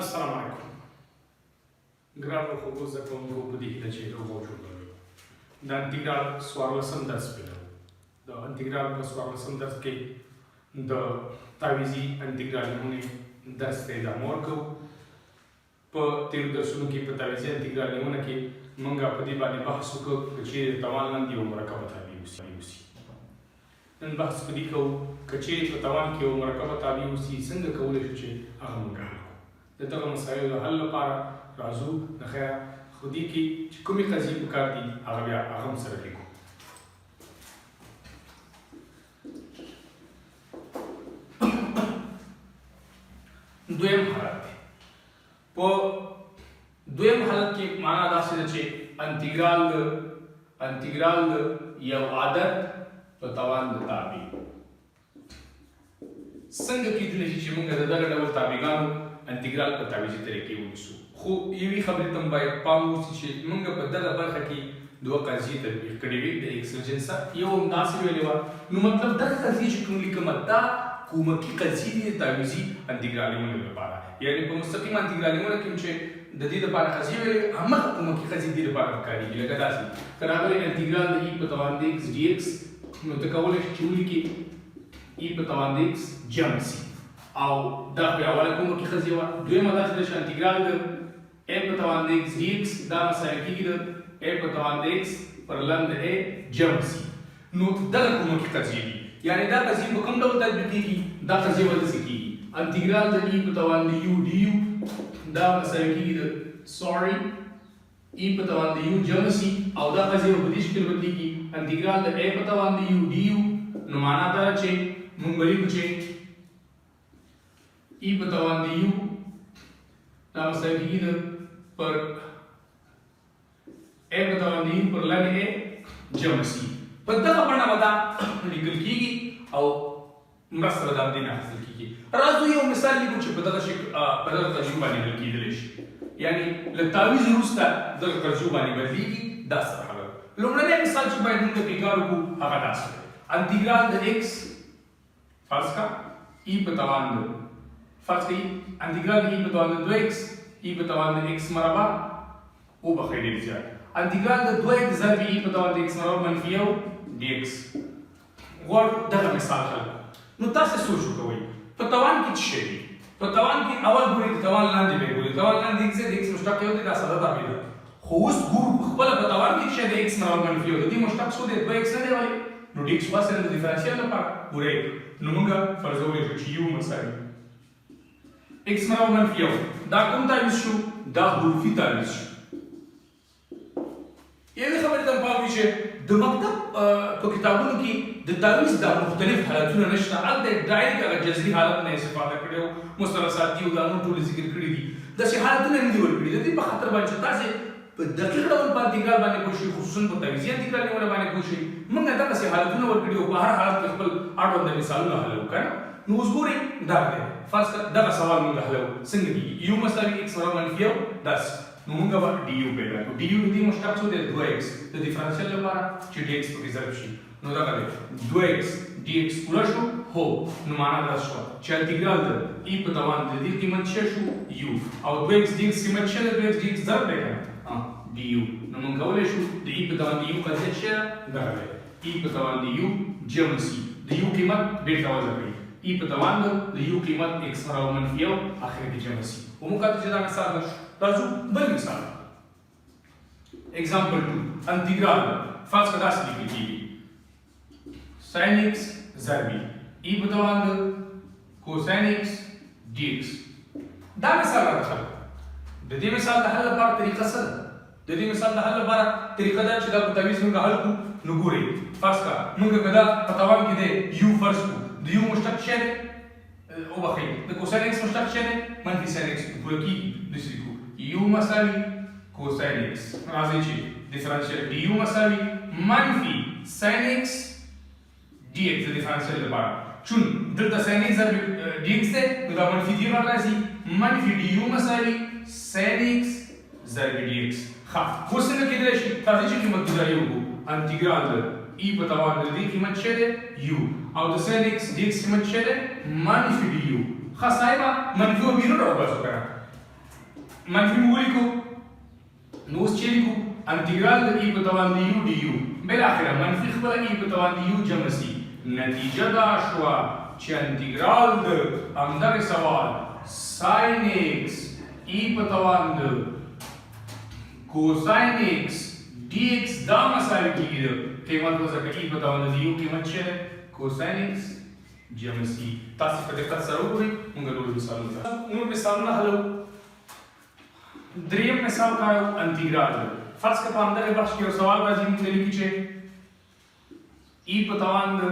السلام علیکم. ګرانو خو زه کوم په دې کې چې یو موضوع لرم. د انټیګرال څوارلسم درس پیلوو. د انټیګرال په څوارلسم درس کې د تعویضي انټیګرال نمونې درس ته ادامه ورکوو. په تېرو درسونو کې په تعویضي انټیګرال نمونه کې موږ په دې باندې بحث وکړو که چیرې د توان لاندې یو مرکبه تابع اوسي. نن بحث په دې کوو که چیرې په توان کې یو مرکبه تابع اوسي څنګه کولی شو چې هغه موږ حل کړو. د دغه مسایلو د حل لپاره راځو د خیره خو دې کې چې کومې قضیې پکار دي هغه بیا هغه هم سره لیکو. دویم حالت دی. په دویم حالت کې معنا داسې ده چې انټیګرال د یو عدد په توان د تابع څنګه کېدلی شي چې موږ د دغه ډول تابعګانو انټیګرال په تعویضي طریقې ونیسو. خو یوې خبرې ته باید پام وشي چې موږ په دغه برخه کې دوه قضیې تطبیق کړې وې د ایکس له جنسه. یو همداسې ویلې وه نو مطلب دغه قضیې چې کوم لیکمه دا کومکي قضیې دي د تعویضي انټیګرال نمونې لپاره. یعنې په مستقیم انټیګرال نمونه کې چې د دې لپاره قضیې ویلې همغه کومکي قضیې دې لپاره کارېږي. لکه داسې که راغلی انټیګرال د ای په توان د ایکس ډي ایکس نو ته کولی شې چې ولیکې ای په توان د ایکس جمع سي او دا په اوله کومکي قضیه وه. دویمه داسې ده چې انټیګرال د ای په توان د ایکس ډي ایکس دا مسایل کېږي د ای په توان د ایکس پر لنډ ای جمع سي. نو دغه کومکي قضیې دي. یعنې دا قضیې په کوم ډول تطبیق کېږي؟ دا قضیې به داسې کېږي انټیګرال د ای په توان د یو ډي یو دا مسایل کېږي د ای په توان د یو جمع سي او دا قضیې په دې شکل بدلېږي انټیګرال د ای په توان د یو ډي یو. نو معنا دا ده چې موږ به لیکو چې ای په توان د یو دا مسایل کېږي د پر ای په توان د یو پر لنډ ای جمع سي. په دغه بڼه به دا لیکل کېږي او مرسته به د همدې نه اخیستل کېږي. راځو یو مثال لیکو چې په دغه ترجیح باندې حل کېدلی شي. یعنې له تعویض وروسته دغه ترجیح باندې بدلېږي. دا سره حل لومړنی مثال چې باید موږ پرې کار وکړو هغه داسې دی. انټیګرال د ایکس فرض کړه ای په توان د فرض کړئ انټیګرال د ای په توان د 2x ای په توان د x مربع وبخښئ ډېر زیات انټیګرال د 2x ضرب ای په توان د x مربع منفي 1 dx. غواړو دغه مثال حل کړو. نو تاسې سوچ وکوئ په توان کې څه شی دي. په توان کې اول ګورئ د توان لاندې به ګورئ. توان لاندې x دی د x مشتق یو دی دا ساده تابع ده. خو اوس ګورو خپله په توان کې څه شی د x مربع منفي 1 د دې مشتق څو دی 2x نه دی ولې نو dx واسطه د ډیفرنشیل لپاره ګورئ نو موږ فرضولی شو چې یو مساوي x مربع منفي 1 دا کوم تعویض شو؟ دا حروفي تعویض شو. یوې خبرې ته پام وي چې د مکتب په کتابونو کې د تعویض دا مختلف حالتونه نشته. هلته ډایرکټ هغه جذري حالت نه استفاده کړې او مثلثات دي او دا نور ټول ذکر کړي دي. داسې حالتونه نه دي ورکړي. د دې په خاطر باندې چې تاسې په دقیق ډول په انټیګرال باندې پوه شئ خصوصا په تعویضي انټیګرال نمونه باندې پوه شئ. موږ دغسې حالتونه ورکړي او په هر حالت کې خپل اړونده مثالونه حلوو که نه. نو اوس ګورئ دا دی فرض کړه دغه سوال موږ حلوو څنګه کېږي. یو مساوي x مربع منفي 1 داسې نو موږ به ډي یو پیدا کړو. ډي یو د دې مشتق څو دی 2x د ډیفرنشیل لپاره چې dx پکې ضرب شي نو دغه دی 2x dx پوره شو. هو نو معنا دا شوه چې انټیګرال د ای په توان د دې قیمت څه شو یو او 2x dx قیمت څه دی 2x dx ضرب دی که نه ډي یو. نو موږ کولی شو د ای په توان د یو قضیه څه دغه دی ای په توان د یو جمع سي د یو قیمت بېرته وضع کړئ ای په توان د یو قیمت x مربع منفي 1 اخر کې جمع سي. وموږ کاته چې دا مثال نشو. راځو بل مثال example 2 انټیګرال فرض کړه داسې لیکل کېږي sin x ضرب ای په توان د cosine x dx. دا مثال راته حل د دې مثال د حل لپاره طریقه څه ده؟ د دې مثال د حل لپاره طریقه دا چې دا په تعویض موږ حل کړو. نو ګورئ فرض کړه موږ که دا په توان کې دی یو فرض کړو د یو مشتق څه دی وبخښئ د cosine x مشتق څه دی منفي sin x پوره کېږي داسې لیکو یو مساوي cosine x. راځئ چې ډیفرنشیل ډي یو مساوي منفي sin x dx د ډیفرنشیل لپاره چون دلته sin x ضرب dx دی نو دا منفي دې راځي منفي ډي یو مساوي sin x ضرب dx. ښه اوس څنګه کېدلی شي راځئ چې قیمت ګذاري وکړو. انټیګرال د ای په توان د دې قیمت څه دی یو او د sin x dx قیمت څه دی منفي ډي یو. ښه صاحبه منفي او بیرون راوباسو که نه منفي مو ولیکو نو اوس چې لیکو انټیګرال د ای په توان د یو ډي یو بالاخره منفي خپله ای په توان د یو جمع سي نتیجه دا شوه چې انټیګرال د همدغې سوال ساین ایکس ای په توان د کوساین ایکس D x دا مساوي کیږي د قیمت وځکه ای په توان د یو قیمت چې ده کوساین ایکس جمع سی تاسو په دقت سره وګورئ موږ نور مثالونه حلو دریم مثال کارو انټیګرال فرض کړه په همدغه بخش کې یو سوال راځي موږ لیکي چې ای په توان د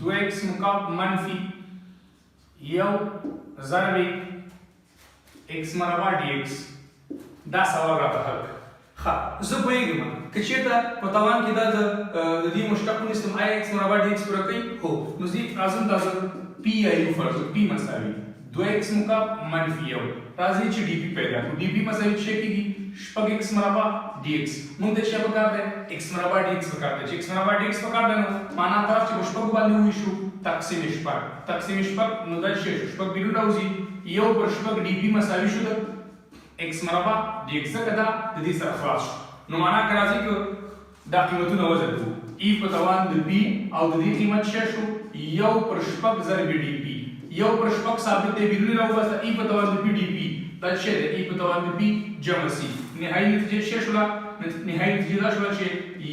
2x مکعب منفي یو ضرب x مربع dx دا سوال راته حل ښه زه پوهېږم که چېرته په توان کې دا د دې مشتق ونیسم آیا x مربع dx پوره کوي هو نو زه راځم دا زه پی یا یو فرض پی مساوي 2x مکعب منفي یو راځي چې डी پی پیدا کړو डी پی مساوي څه کېږي شپږ x مربع dx موږ ته څه پکار دی x مربع dx پکار دی چې x مربع dx پکار دی نو معنا طرف چې په شپږو باندې وویشو تقسیم شپږ نو دا څه شو شپږ بیرون راوځي یو پر شپږ डी پی مساوي شو x مربع dx څخه دا د دې سره خلاص شو نو معنا که راځي که دا قیمتونه وضع کړو ای په توان د p او د دې قیمت څه شو یو پر شپږ ضرب डी پی یو پر شپږ ثابت دی بیرون راوباسه ای په توان د p D پی دا څه دی ای په توان د p جمع سی نهایي نتیجه څه شوله نهایي نتیجه دا شوله چې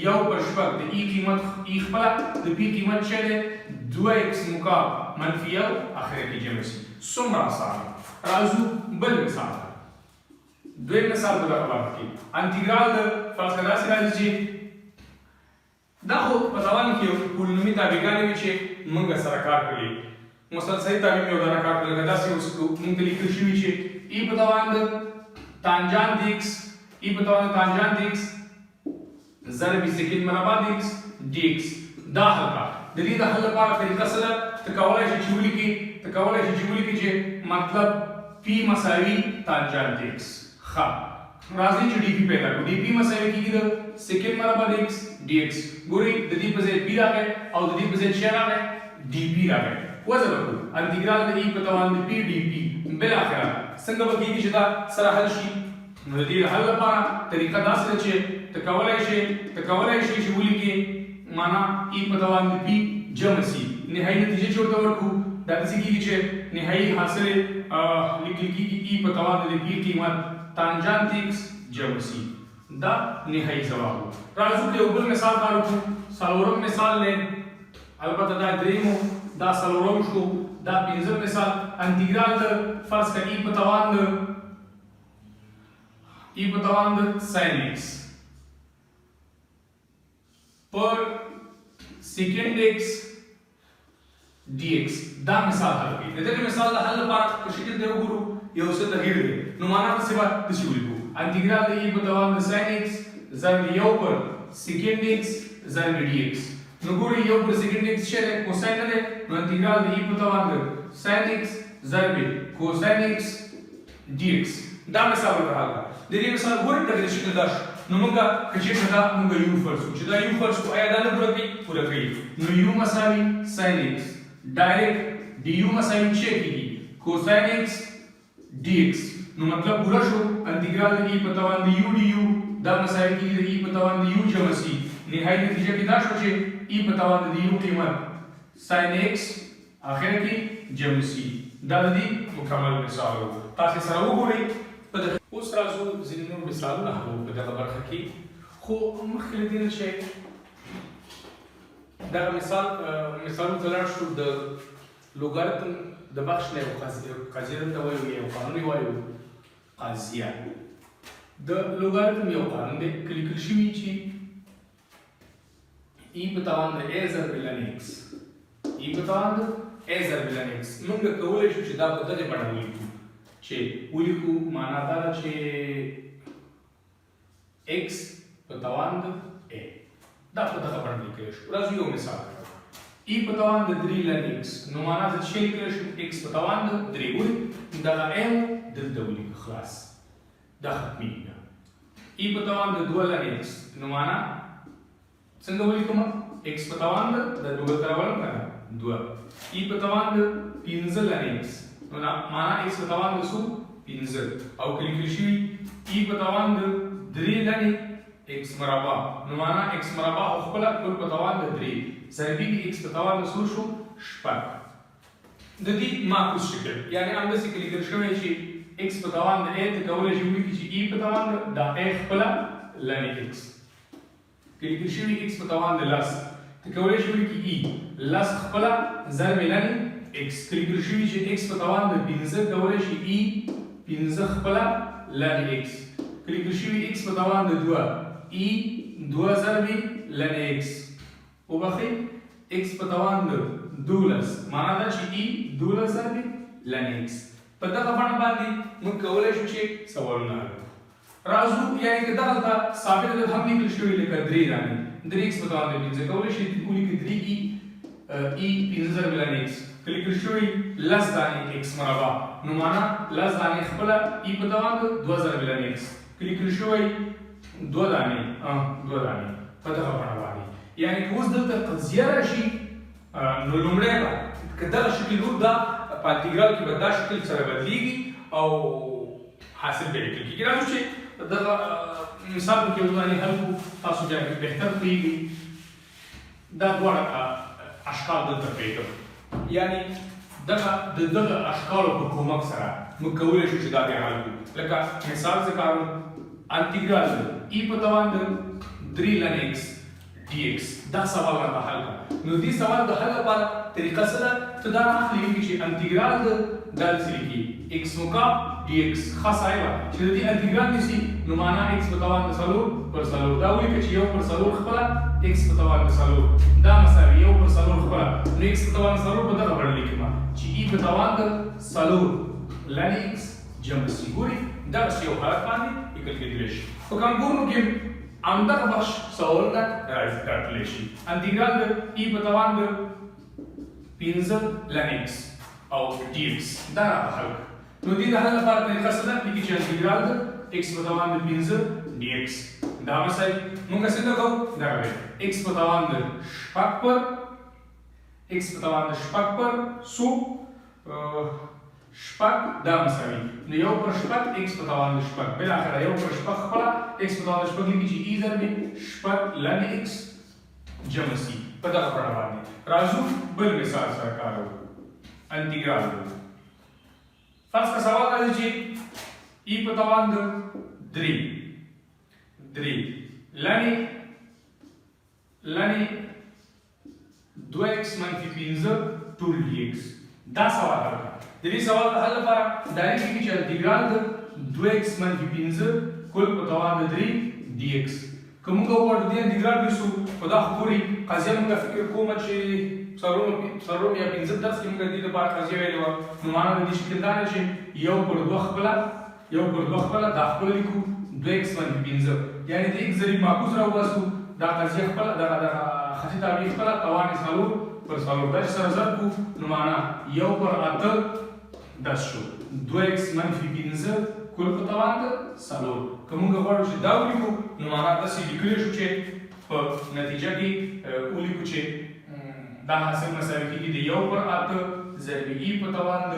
یو پر شپږ د ای قیمت ای خپله د p قیمت څه دی 2x مکعب منفي یو اخره کې جمع سی څومره اسانه راځو بل مثال دویم مثال په دغه باب کې انټیګرال د فرض کړه داسې راځي چې دا خو په توان کې یو پولینومي تابعګانې وي چې موږ سره کار کوي مسلسل تابع مې ودانه کار کوي لکه داسې اوس موږ ته لیکل شوي چې ای په توان د تانجان د x ای په توان د تانجان د x ضرب سیکینډ مربع د x dx دا حل کړه د دې د حل لپاره طریقه څه ده ته کولی شې چې ولیکې چې مطلب p مساوي تانجان د x ښه راځي چې डी پی پیدا کړو डी پی مساوي کېږي د سیکینډ مربع د x dx ګورئ د دې په ځای p راغی او د دې په ځای څه راغی डी پی راغی وضع وکړو انټیګرال د ای په توان د پی डी پی بالاخره څنګه به کېږي چې دا سره حل شي نو د دې حل لپاره طریقه داسې ده چې ته کولی شې چې ولیکې معنا ای په توان د پی جمع سي نهایي نتیجه چې ورته ورکړو دا داسې کېږي چې نهایي حاصل لیکل کېږي ای په توان د پی قیمت تانجانت x جمع سی دا نهایی جواب راځو که یو بل مثال کار وکړو څلورم مثال دی البته دا درېیم دا څلورم شو دا پنځم مثال انټیګرال د فرض کړه ای په توان د ساین x پر سیکنډ x dx دا مثال حل کړئ د دغه مثال د حل لپاره په شکل دی وګورو یو څه تغییر دی نو معنا څه به داسې ولیکو انټیګرال د ای په توان د ساین x ضرب یو پر سیکنډ x ضرب dx نو ګورئ یو پر سیکنډ x څه دی کوساین نه دی نو انټیګرال د ای په توان د ساین x ضرب کوساین x dx دا مثال ورته حل کړه د دې مثال ګورئ دغه شکل دا شو نو موږ که چېرته دا موږ یو فرض کړو چې دا یو فرض کړو آیا دا نه پوره کوي نو یو مساوي ساین x ډایرکټ डी یو مساوي څه کېږي کوساین x dx نو مطلب پورا شو انټیګرال د ای په توان د یو डी یو دا مساوي کېږي د ای په توان د یو جمع سی نهایي نتیجه کې دا شو چې ای په توان د یو قیمت ساین x اخر کې جمع سی دا د دې مکمل مثال و تاسو سره وګورئ اوس راځو ځینې نور مثالونه حلو په دغه برخه کې خو مخکې له دې نه چې دغه مثالونو ته لاړ شو د لوګارتم د بخش نه یو قضیه ته وایو یو قانون وایو قضیه د لوګارتم یو قانون دی لیکل شوي چې ای په توان د a ضرب ln x ای په توان د a ضرب ln x موږ کولی شو چې دا په دغه بڼه ولیکو چې ولیکو معنا دا ده چې x په توان د a دا په دغه بڼه لیکلی شو راځو یو مثال ای په توان د 3 ln x نو معنا زه څه لیکلی شو x په توان د 3 ګورئ دغه m دلته ولیکو خلاص دا ختمېږي ای په توان د 2 ln x نو معنا څنګه ولیکم x په توان د 2 تر ولم کنه 2 ای په توان د 15 ln x نو معنا x په توان د 2 15 او کلیکل شوي ای په توان د 3 لنې x مربع نو معنا x مربع خو خپله ټول په توان د 3 ضربي کې x په توان د څو شو 6 د دې معکوس شکل یعنی همداسې کلیکل شوی چې x په توان د a ته کولی شي ولیکي چې e په توان د a خپله لنې x کلیکل شوي x په توان د 10 ته کولی شي ولیکي e 10 خپله ضرب لنې x کلیکل شوي چې x په توان د 15 کولی شي e 15 خپله لنې x کلیکل شوي x په توان د 2 e 2 ضرب لنې x وبخښئ x په توان د 12 معنا دا چې e 12 ضرب لنې x په دغه بڼه باندې موږ کولی شو چې سوالونه حل کړو راځو یعنې که دغلته ثابته ده هم لیکل شوي لکه 3 رانې 3x په توان د 15 کولی شي ولیکئ 3e e 15 ضرب لنې x کلیکل شوي 10 دانې x مربع نو معنا 10 دانې خپله e په توان د 2 ضرب لنې x کلیکل شوی 2 دانې په دغه بڼه باندې یعنې که اوس دلته قضیه راشي نو لومړی به که دغه شکل وو دا په انتګرال کې به دا شکل سره بدلیږي او حاصل به لیکل کېږي راځو چې دغه مثال کې یو ځانې حل کړو تاسو بیا بهتر پوهېږئ دا دواړه اشکال دلته پرې کړو یعنې دغه اشکالو په کومک سره موږ کولی شو چې دا بیا حل کړو لکه مثال زه کاروم انتګرال e په توان د 3 لن x dx دا سوال راته حل کړه نو دې سوال د حل لپاره طریقه څه ده ته دا اخلي چې انتګرال د داسې لیکي x مکعب dx ښه صاحبه چې د دې انتګرال نیسي نو معنا x په توان د 4 پر 4 دا ولیکه چې 1 پر 4 خپله x په توان د 4 دا مساوي 1 پر 4 خپله نو x په توان د 4 په دغه بڼه لیکم چې e په توان د 4 لن x جمع سي ګوري دغسې یو حالت باندې لیکل کېدلی شي په کانګورنو کې همدغه بخش سوالونه راتللی شي انتګرال د e په توان د 15 لن x او dx دا راته حل کړه نو دې د حل لپاره طریقه څه ده لیکي چې انتګرال د x په توان د 15 dx دا مسایل موږ څنګه کوو دغه دی x په توان د 6 پر x په توان د 6 پر څو شپږ دا مساوي نو 1 پر 6 x په توان د 6 بالاخره 1 پر 6 خپله x په توان د 6 لیکي چې e ضرب 6 لن x جمع سي په دغه بڼه باندې راځو بل مثال سره کار وکړو انتګرال فرض کا سوال راځي چې e په توان د 3 لن 2x منفي 15 ټول dx دا سوال حل کړه د دې سوال د حل لپاره دا لیکي چې انتګرال د 2x منفي 15 کل په توان د 3 dx که موږ وغواړو دې انتګرال نیسو خو دا خو ګورئ قضیه موږ فکر کومه چې څلورم یا 15 درس کې موږ دې لپاره قضیه ویلې وه نو معنا د دې شکل دا دی چې 1 پر 2 خپله دا خپله لیکو 2x منفي 15 یعنې د x ضریب معکوس راوباسو دا قضیه خپله دغه خطي تابع خپله توان یې 4 پر 4 دا چې سره ضرب کړو نو معنا 1 پر 8 10 شو 2x منفي 15 کل په توان د 4 که موږ غواړو چې دا ولیکو نو معنا داسې لیکلی شو چې په نتیجه کې ولیکو چې دا حاصل مساوي کېږي د 1 پر 8 ضرب e په توان د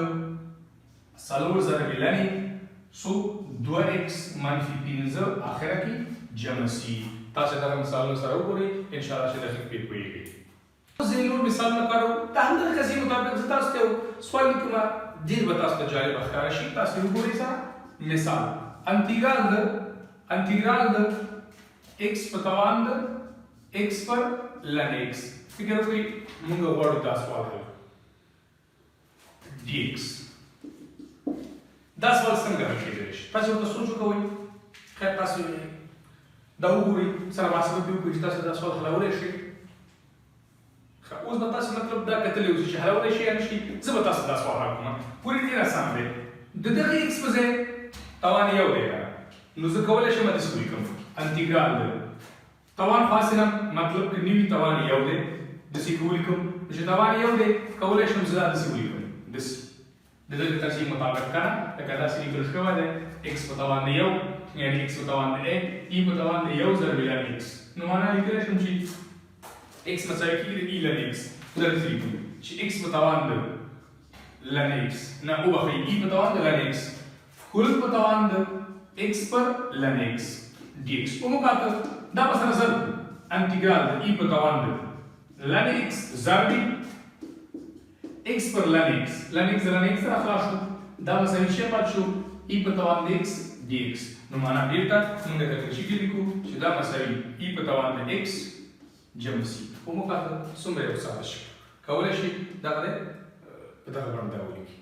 4 ضرب لنې څو 2x منفي 15 اخره کې جمع سي تاسو دغه مثالونه سره وګورئ انشاءالله چې دقیق پرې پوهېږئ زه نور مثالونه کارو د همدغه قضیې مطابق زه تاسو ته یو سوال لیکم ډېر به تاسو ته جالب ښکاره شي تاسو یې وګورئ سره مثال انتګرال د x په توان د x پر لن x فکر وکړئ موږ غواړو دا سوال حل dx دا سوال څنګه حل کېدلی شي تاسو ورته سوچ وکوئ خیر تاسو دا وګورئ سره محاسبه پرې وکړئ چې تاسو دا سوال حلولی شئ اوس به تاسو مطلب دا کتلی اوسئ چې حلولی شئ یا نه شئ زه به تاسو دا سوال حل کوم پورې ډېر اسان دی د دغه x په ځای توان یو دی که نو زه کولی شم داسې ولیکم انتګرال دی توان فاصله مطلب که نوي توان یو دی داسې که ولیکم چې توان یو دی کولی شم زه دا داسې ولیکم داسې د دغه ترتیب مطابق که نه لکه داسې لیکل شوی دی x په توان د یو یعنې x په توان د e په توان د یو ضرب لن x نو معنا لیکلی شم چې x مساوي کېږي د e لن x زه داسې لیکم چې x په توان د لن x نه وبخئ e په توان د لن x کل په توان د x پر ln x dx ومقاطع دا مثلا زر انتګرال د e په توان د ln x زر دی x پر ln x ln x سره خلاص شو دا مساوي شی پات شو e په توان د x dx نو معنا ډیلټا موږ د شکل لیکو چې دا مساوي e په توان د x جمع c ومقاطع څومره یو ساده شي کولای شي دا په دغه باندې ولیکي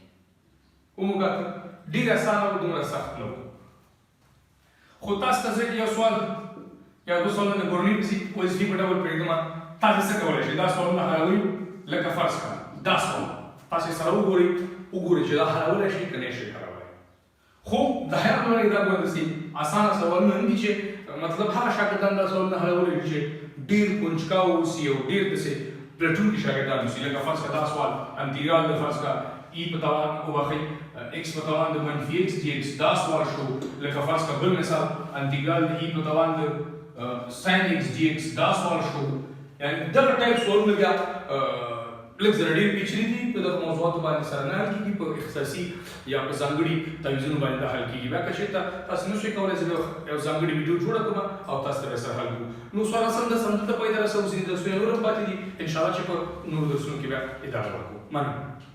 ومقاطع ډیر اسانه او دومره سخت نه خو تاسو ته یو سوال یا دوه سوالونه ګورنی پسی وظیفې په ډول پرېږدم تاسو څه کولای شئ دا سوالونه حلوي لکه فرض کړه دا سوال تاسو سره وګورئ چې دا حلولی شي که نه شي حلولی خو د حیران وړ دا ګوره داسې اسانه سوالونه نه دي چې مطلب هغه شاګردان دا سوالونه حلولی چې ډېر کنجکاو اوسي او ډېر داسې پلټونکي شاګردان اوسي لکه فرض کړه دا سوال انتګرال د فرض کړه e په توان وبخښئ x په توان د منفي x dx دا سوال شو لکه فرض کړه بل مثال انتګرال د e په توان د sin x dx دا سوال شو یعنی دغه ټایپ سوالونه بیا لږ زره ډېر پیچلي دي په دغه موضوعاتو باندې سره نه حل کېږي په اختصاصي یا په ځانګړي تعویضونو باندې دا حل کېږي بیا که چېرته تاسو نه شئ کولی زه یو ځانګړې ویډیو جوړه کړم او تاسو ته به سره حل کړو نو سوال سمدلته پای ته رسوو ځینې درسونه نور هم پاتې دي انشاءالله چې په نورو درسونو کې بیا ادامه ورکړو مننه